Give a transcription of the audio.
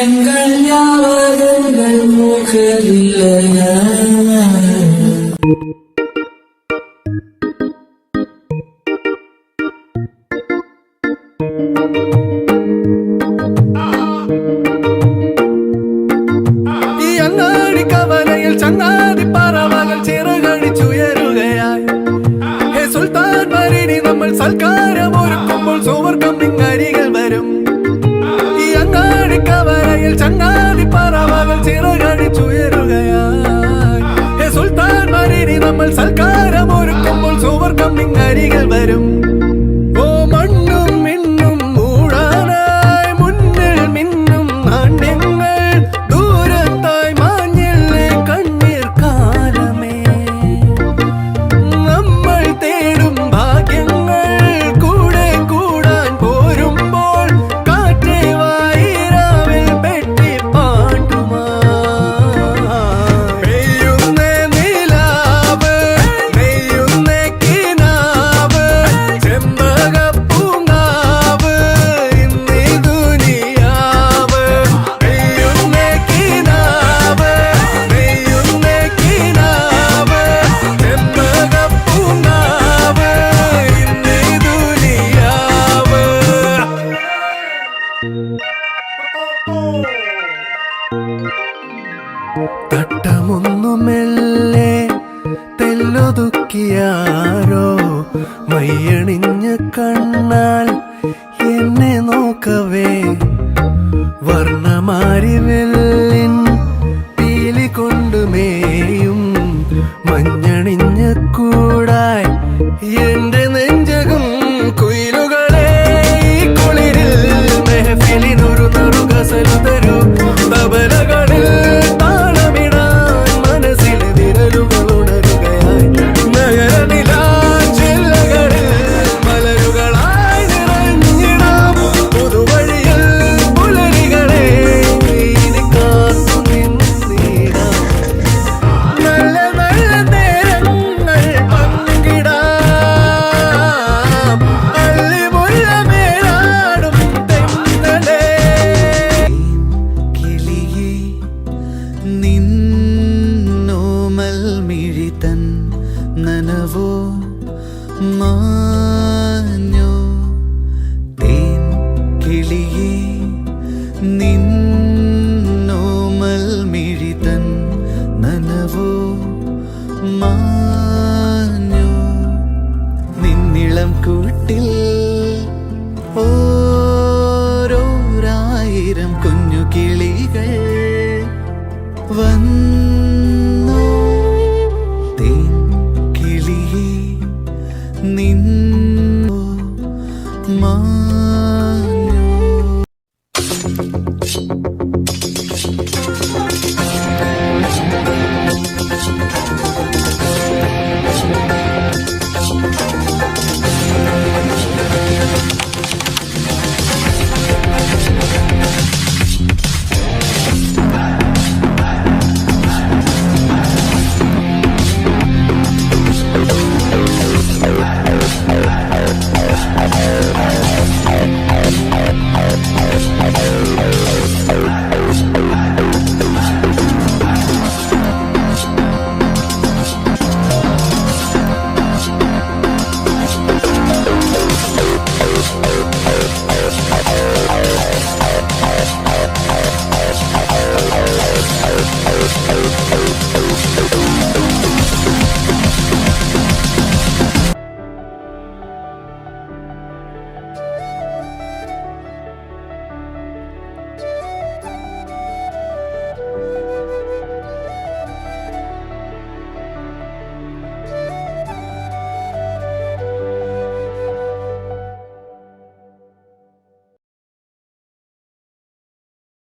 എങ്ങൾ യാവതങ്ങൾ മുഖരില്ല ഈ അങ്ങാടി കവലയിൽ ചങ്ങാതി പറവകൾ ചിറകടിച്ചുയരുകയായി. ഹേ സുൽത്താൻ മരിനി നമ്മൾ സൽക്കാരം ഒരുക്കുമ്പോൾ സുവർഗം നിങ്ങരികൾ വരും. ഈ അങ്ങാടി കവലയിൽ ചങ്ങാതി പറവകൾ ചിറകടിച്ചുയരുകയായി. ഹേ സുൽത്താൻ മരിനി നമ്മൾ സൽക്കാരം ഒരുക്കുമ്പോൾ സുവർഗം നിങ്ങരികൾ വരും. ഓ മണ്ണും മിന്നും മൂടാനായി മുന്നിൽ മിന്നും നാണ്യങ്ങൾ ദൂരത്തായി മാഞ്ഞില്ലേ കണ്ണീർ കാലമേ. നമ്മൾ തേടും ഭാഗ്യങ്ങൾ കൂടെ കൂടാൻ പോരുമ്പോൾ കാറ്റേ വായിരാവിൽ പെട്ടി പാട്ടുമാ. പെയ്യുന്നേ നിലാവ് നെയ്യുന്നേ കിനാവ് ചെമ്പകപ്പൂങ്കാവ് ഇന്നീ ദുനിയാവ്. പെയ്യുന്നേ കിനാവ് നെയ്യുന്നേ കിനാവ് ചെമ്പകപ്പൂങ്കാവ് ഇന്നീ ദുനിയാവ്. തട്ടമൊന്നു മെല്ലെ തെല്ലൊതുക്കിയാരോ മയ്യണിഞ്ഞ കണ്ണാൽ എന്നെ നോക്കവേ. വർണ്ണമാരി വെല്ലിൻ പീലി കൊണ്ടുമേയും മഞ്ഞണിഞ്ഞ കൂടായി എന്റെ നെഞ്ചകം കുയിലുകളെ ഈ കുളിരിൽ മെഹഫിലിനൊരു നറുകസലു തരൂ. തബലകളിൽ താളമിടാൻ മനസ്സിൽ വിരലുകൾ ഉണരുകയായി. നഗരനിലാഞ്ചില്ലകളിൽ മലരുകളായി നിറഞ്ഞിടാം പുതുവഴിയിൽ പുലരികളെ ഇനി കാത്തു നിന്നിടാം. നല്ല നല്ല നേരങ്ങൾ പങ്കിടാം അള്ളിമുല്ല മേലാടും തെന്നലേ. കിളിയേ നിന്നോമൽ മിഴിതൻ നനവോ മാഞ്ഞോ. തേൻ കിളിയേ നിന്നോമൽ മിഴിതൻ നനവോ മാഞ്ഞോ. നിന്നിളം കൂട്ടിൽ ഓരോരായിരം കുഞ്ഞു കിളികൾ വന്നു